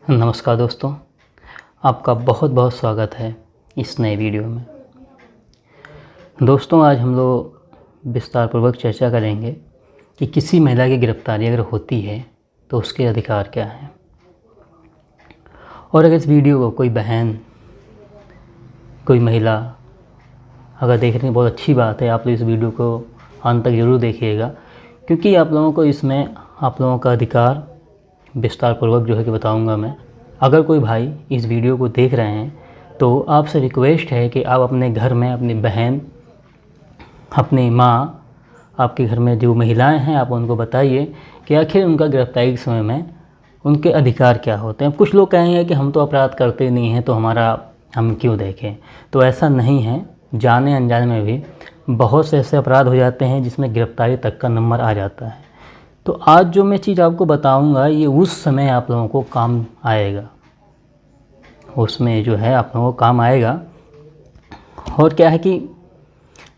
नमस्कार दोस्तों, आपका बहुत बहुत स्वागत है इस नए वीडियो में। दोस्तों, आज हम लोग विस्तारपूर्वक चर्चा करेंगे कि किसी महिला की गिरफ्तारी अगर होती है तो उसके अधिकार क्या हैं। और अगर इस वीडियो को कोई बहन, कोई महिला अगर देख रही है, बहुत अच्छी बात है। आप लोग इस वीडियो को अंत तक ज़रूर देखिएगा, क्योंकि आप लोगों को इसमें आप लोगों का अधिकार विस्तारपूर्वक जो है कि बताऊंगा मैं। अगर कोई भाई इस वीडियो को देख रहे हैं तो आपसे रिक्वेस्ट है कि आप अपने घर में अपनी बहन, अपनी माँ, आपके घर में जो महिलाएं हैं, आप उनको बताइए कि आखिर उनका गिरफ्तारी के समय में उनके अधिकार क्या होते हैं। कुछ लोग कहेंगे कि हम तो अपराध करते नहीं हैं तो हम क्यों देखें। तो ऐसा नहीं है। जाने अनजाने में भी बहुत से ऐसे अपराध हो जाते हैं जिसमें गिरफ्तारी तक का नंबर आ जाता है। तो आज जो मैं चीज़ आपको बताऊंगा ये उस समय आप लोगों को काम आएगा, उसमें जो है आप लोगों को काम आएगा। और क्या है कि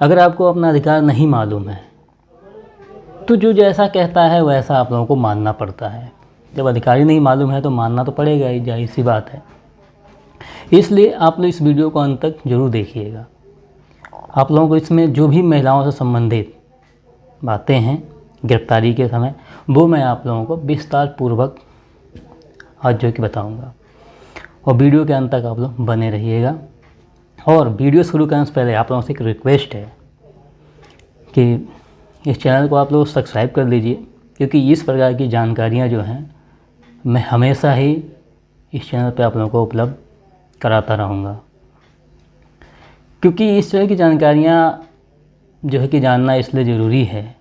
अगर आपको अपना अधिकार नहीं मालूम है तो जो जैसा कहता है वैसा आप लोगों को मानना पड़ता है। जब अधिकार ही नहीं मालूम है तो मानना तो पड़ेगा ही, जाहिर सी बात है। इसलिए आप लोग इस वीडियो को अंत तक ज़रूर देखिएगा। आप लोगों को इसमें जो भी महिलाओं से संबंधित बातें हैं गिरफ्तारी के समय, वो मैं आप लोगों को विस्तार पूर्वक आज जो कि बताऊंगा। और वीडियो के अंत तक आप लोग बने रहिएगा। और वीडियो शुरू करने से पहले आप लोगों से एक रिक्वेस्ट है कि इस चैनल को आप लोग सब्सक्राइब कर लीजिए, क्योंकि इस प्रकार की जानकारियां जो हैं मैं हमेशा ही इस चैनल पे आप लोगों को उपलब्ध कराता रहूँगा। क्योंकि इस तरह की जानकारियाँ जो है कि जानना इसलिए ज़रूरी है,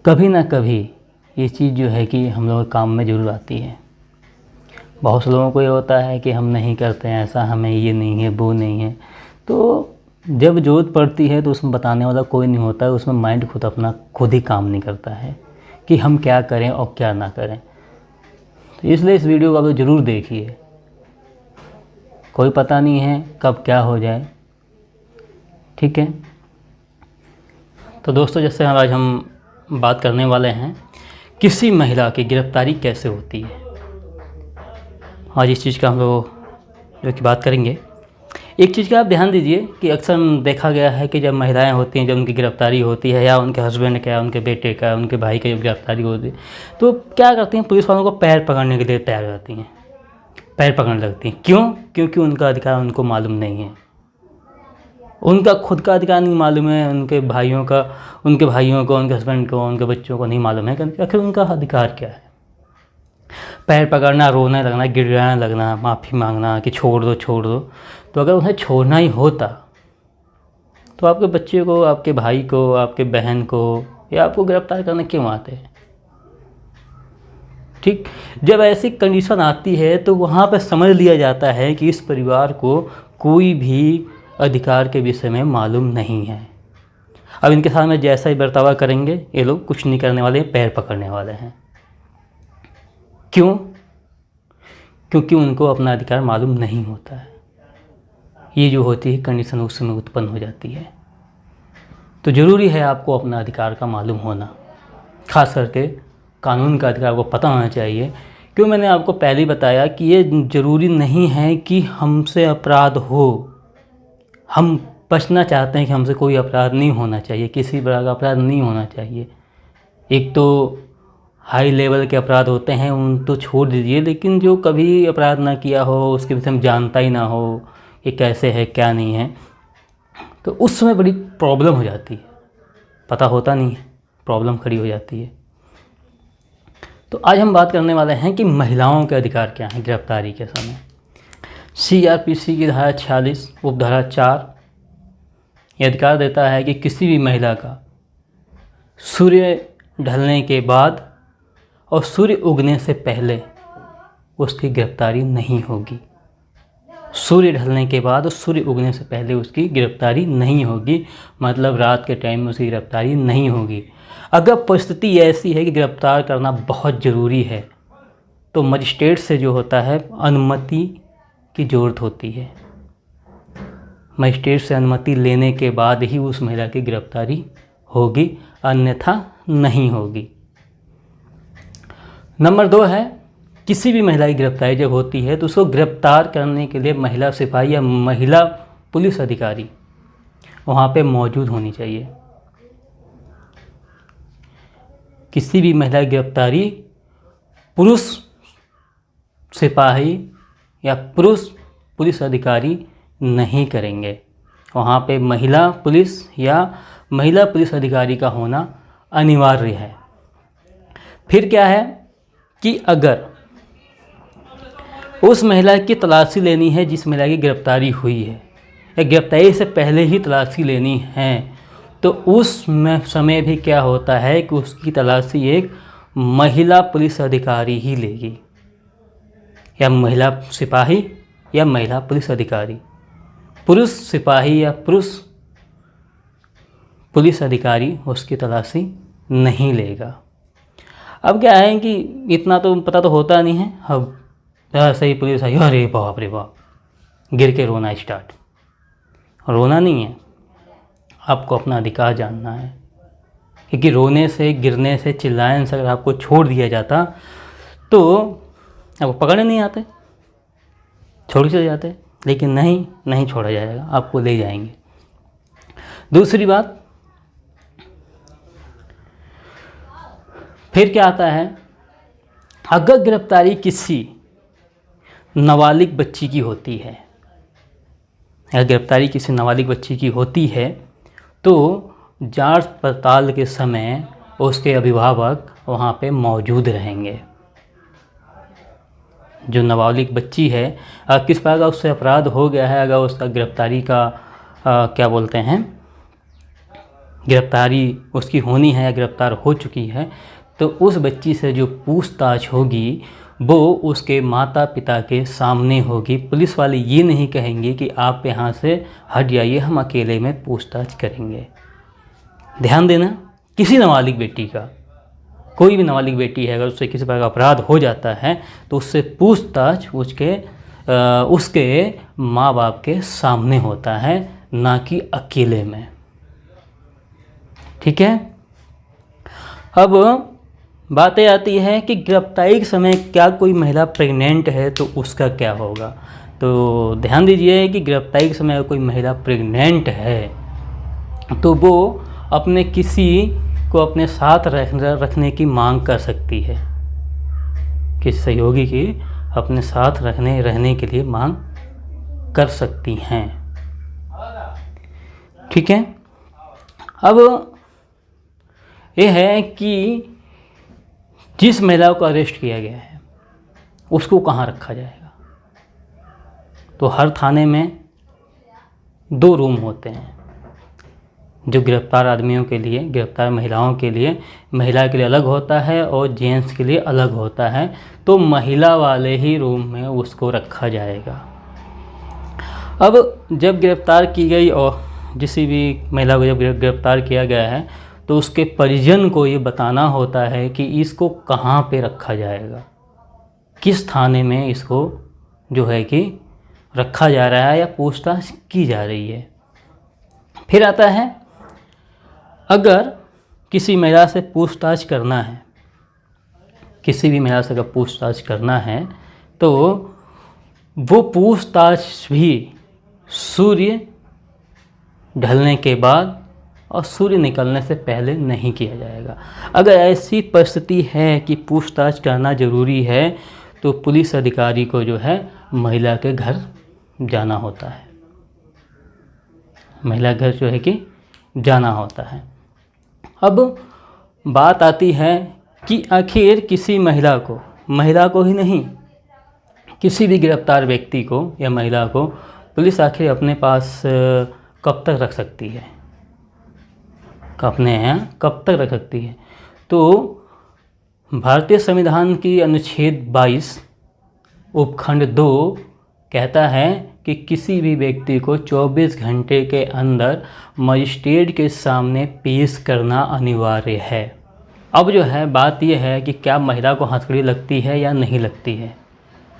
कभी ना कभी ये चीज़ जो है कि हम लोगों के काम में ज़रूर आती है। बहुत से लोगों को ये होता है कि हम नहीं करते हैं ऐसा, हमें ये नहीं है, वो नहीं है। तो जब ज़रूरत पड़ती है तो उसमें बताने वाला कोई नहीं होता है। उसमें माइंड खुद ही काम नहीं करता है कि हम क्या करें और क्या ना करें। तो इसलिए इस वीडियो को आप ज़रूर देखिए। कोई पता नहीं है कब क्या हो जाए, ठीक है। तो दोस्तों, जैसे आज हम बात करने वाले हैं किसी महिला की गिरफ्तारी कैसे होती है। आज इस चीज़ का हम लोग जो कि बात करेंगे। एक चीज़ का आप ध्यान दीजिए कि अक्सर देखा गया है कि जब महिलाएं होती हैं, जब उनकी गिरफ्तारी होती है, या उनके हस्बैंड का, उनके बेटे का, उनके भाई का जब गिरफ्तारी होती है तो क्या करती हैं, पुलिस वालों को पैर पकड़ने के लिए तैयार रहती हैं, पैर पकड़ने लगती हैं। क्यों? क्योंकि उनका अधिकार उनको मालूम नहीं है। उनका खुद का अधिकार नहीं मालूम है, उनके भाइयों का, उनके हस्बैंड को, उनके बच्चों को नहीं मालूम है कि आखिर उनका अधिकार क्या है। पैर पकड़ना, रोने लगना, गिड़गिड़ाने लगना, माफ़ी मांगना कि छोड़ दो छोड़ दो। तो अगर उन्हें छोड़ना ही होता तो आपके बच्चे को, आपके भाई को, आपके बहन को या आपको गिरफ्तार करने क्यों आते हैं? ठीक, जब ऐसी कंडीशन आती है तो वहाँ पर समझ लिया जाता है कि इस परिवार को कोई भी अधिकार के विषय में मालूम नहीं है। अब इनके साथ में जैसा ही बर्ताव करेंगे ये लोग कुछ नहीं करने वाले, पैर पकड़ने वाले हैं। क्यों? क्योंकि उनको अपना अधिकार मालूम नहीं होता है। ये जो होती है कंडीशन उस समय उत्पन्न हो जाती है। तो ज़रूरी है आपको अपना अधिकार का मालूम होना, खास करके कानून का अधिकार आपको पता होना चाहिए। क्यों? मैंने आपको पहले ही बताया कि ये ज़रूरी नहीं है कि हमसे अपराध हो। हम बचना चाहते हैं कि हमसे कोई अपराध नहीं होना चाहिए, किसी प्रकार का अपराध नहीं होना चाहिए। एक तो हाई लेवल के अपराध होते हैं, उन तो छोड़ दीजिए, लेकिन जो कभी अपराध ना किया हो, उसके विषय में जानता ही ना हो कि कैसे है क्या नहीं है, तो उस समय बड़ी प्रॉब्लम हो जाती है। पता होता नहीं है, प्रॉब्लम खड़ी हो जाती है। तो आज हम बात करने वाले हैं कि महिलाओं के अधिकार क्या हैं गिरफ्तारी के समय। CRPC की धारा 46 उपधारा 4 ये अधिकार देता है कि किसी भी महिला का सूर्य ढलने के बाद और सूर्य उगने से पहले उसकी गिरफ्तारी नहीं होगी। सूर्य ढलने के बाद और सूर्य उगने से पहले उसकी गिरफ्तारी नहीं होगी, मतलब रात के टाइम में उसकी गिरफ्तारी नहीं होगी। अगर परिस्थिति ऐसी है कि गिरफ्तार करना बहुत ज़रूरी है तो मजिस्ट्रेट से जो होता है अनुमति की ज़रूरत होती है। मजिस्ट्रेट से अनुमति लेने के बाद ही उस महिला की गिरफ्तारी होगी, अन्यथा नहीं होगी। नंबर 2 है किसी भी महिला की गिरफ्तारी जब होती है तो उसको गिरफ्तार करने के लिए महिला सिपाही या महिला पुलिस अधिकारी वहाँ पे मौजूद होनी चाहिए। किसी भी महिला की गिरफ्तारी पुरुष सिपाही या पुरुष पुलिस अधिकारी नहीं करेंगे। वहाँ पे महिला पुलिस या महिला पुलिस अधिकारी का होना अनिवार्य है। फिर क्या है कि अगर उस महिला की तलाशी लेनी है जिस महिला की गिरफ्तारी हुई है या गिरफ्तारी से पहले ही तलाशी लेनी है, तो उस समय भी क्या होता है कि उसकी तलाशी एक महिला पुलिस अधिकारी ही लेगी, या महिला सिपाही या महिला पुलिस अधिकारी। पुरुष सिपाही या पुरुष पुलिस अधिकारी उसकी तलाशी नहीं लेगा। अब क्या है कि इतना तो पता तो होता नहीं है। अब सही पुलिस आई, अरे बाप रे बाप, गिर के रोना स्टार्ट। रोना नहीं है, आपको अपना अधिकार जानना है, क्योंकि रोने से, गिरने से, चिल्लाने से अगर आपको छोड़ दिया जाता तो आपको पकड़ने नहीं आते, छोड़ चले जाते। लेकिन नहीं छोड़ा जाएगा, आपको ले जाएंगे। दूसरी बात फिर क्या आता है, अगर गिरफ्तारी किसी नाबालिग बच्ची की होती है, अगर गिरफ्तारी किसी नाबालिग बच्ची की होती है तो जांच पड़ताल के समय उसके अभिभावक वहाँ पे मौजूद रहेंगे। जो नाबालिग बच्ची है, किस प्रकार का उससे अपराध हो गया है, अगर उसका गिरफ्तारी का क्या बोलते हैं, गिरफ्तारी उसकी होनी है या गिरफ्तार हो चुकी है, तो उस बच्ची से जो पूछताछ होगी वो उसके माता पिता के सामने होगी। पुलिस वाले ये नहीं कहेंगे कि आप यहाँ से हट जाइए, हम अकेले में पूछताछ करेंगे। ध्यान देना, किसी नाबालिग बेटी का, कोई भी नाबालिग बेटी है, अगर उससे किसी प्रकार का अपराध हो जाता है तो उससे पूछताछ उसके माँ बाप के सामने होता है, ना कि अकेले में। ठीक है। अब बातें आती है कि गिरफ्तारी के समय क्या कोई महिला प्रेग्नेंट है तो उसका क्या होगा। तो ध्यान दीजिए कि गिरफ्तारी के समय अगर कोई महिला प्रेग्नेंट है तो वो अपने किसी को अपने साथ रखने की मांग कर सकती है, किसी सहयोगी की अपने साथ रहने के लिए मांग कर सकती हैं। ठीक है। अब यह है कि जिस महिला को अरेस्ट किया गया है उसको कहाँ रखा जाएगा। तो हर थाने में 2 रूम होते हैं, जो गिरफ्तार आदमियों के लिए, गिरफ्तार महिलाओं के लिए, महिला के लिए अलग होता है और जेंट्स के लिए अलग होता है। तो महिला वाले ही रूम में उसको रखा जाएगा। अब जब गिरफ्तार की गई और किसी भी महिला को जब गिरफ्तार किया गया है तो उसके परिजन को ये बताना होता है कि इसको कहाँ पे रखा जाएगा, किस थाने में इसको जो है कि रखा जा रहा है या पूछताछ की जा रही है। फिर आता है, अगर किसी महिला से पूछताछ करना है, किसी भी महिला से अगर पूछताछ करना है तो वो पूछताछ भी सूर्य ढलने के बाद और सूर्य निकलने से पहले नहीं किया जाएगा। अगर ऐसी परिस्थिति है कि पूछताछ करना ज़रूरी है तो पुलिस अधिकारी को जो है महिला के घर जाना होता है, महिला घर जो है कि जाना होता है। अब बात आती है कि आखिर किसी महिला को ही नहीं, किसी भी गिरफ्तार व्यक्ति को या महिला को पुलिस आखिर अपने पास कब तक रख सकती है, अपने यहाँ कब तक रख सकती है। तो भारतीय संविधान की अनुच्छेद 22 उपखंड 2 कहता है कि किसी भी व्यक्ति को 24 घंटे के अंदर मजिस्ट्रेट के सामने पेश करना अनिवार्य है। अब जो है बात यह है कि क्या महिला को हथकड़ी लगती है या नहीं लगती है।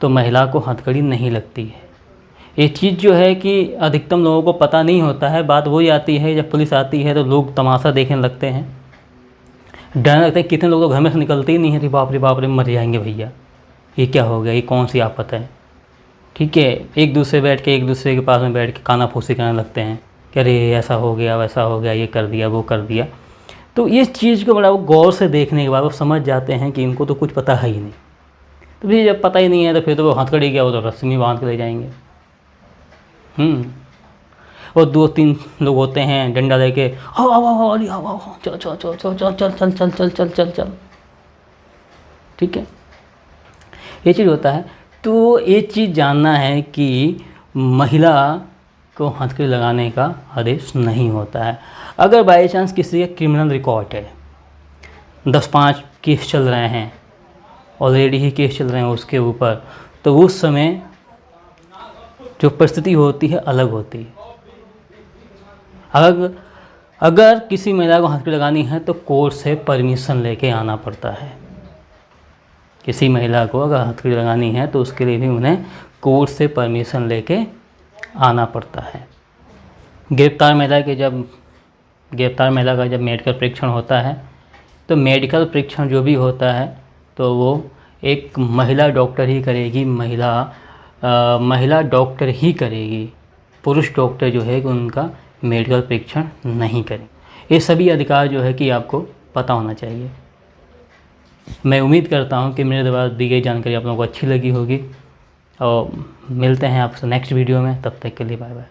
तो महिला को हथकड़ी नहीं लगती है। ये चीज़ जो है कि अधिकतम लोगों को पता नहीं होता है। बात वही आती है, जब पुलिस आती है तो लोग तमाशा देखने लगते हैं, डरने लगते हैं। कितने लोग तो घर में से निकलते ही नहीं हैं, बाप रे मर जाएंगे भैया, ये क्या हो गया, ये कौन सी आफत है। ठीक है, एक दूसरे के पास में बैठ के कानाफूसी करने लगते हैं कि अरे ऐसा हो गया, वैसा हो गया, ये कर दिया, वो कर दिया। तो इस चीज़ को बड़ा वो गौर से देखने के बाद वो समझ जाते हैं कि इनको तो कुछ पता है ही नहीं। तो फिर जब पता ही नहीं है तो फिर तो वो हथकड़ी क्या, वो तो रस्सी में बांध के ले जाएंगे। और 2-3 लोग होते हैं डंडा लेके, आओ आओ आओ अली आओ आओ, चल चल चल चल चल चल चल चल चल चल चल चल। ठीक है, ये चीज़ होता है। तो ये चीज़ जानना है कि महिला को हथकड़ी लगाने का आदेश नहीं होता है। अगर बाई चांस किसी का क्रिमिनल रिकॉर्ड है, 10-5 केस चल रहे हैं, ऑलरेडी ही केस चल रहे हैं उसके ऊपर, तो उस समय जो परिस्थिति होती है अलग होती है। अगर किसी महिला को हथकड़ी लगानी है तो कोर्ट से परमिशन लेके आना पड़ता है। किसी महिला को अगर हथकड़ी लगानी है तो उसके लिए भी उन्हें कोर्ट से परमिशन लेके आना पड़ता है। गिरफ्तार महिला का जब मेडिकल परीक्षण होता है तो मेडिकल परीक्षण जो भी होता है तो वो एक महिला डॉक्टर ही करेगी, महिला डॉक्टर ही करेगी। पुरुष डॉक्टर जो है कि उनका मेडिकल परीक्षण नहीं करें। ये सभी अधिकार जो है कि आपको पता होना चाहिए। मैं उम्मीद करता हूँ कि मेरे द्वारा दी गई जानकारी आप लोगों को अच्छी लगी होगी, और मिलते हैं आपसे नेक्स्ट वीडियो में। तब तक के लिए बाय बाय।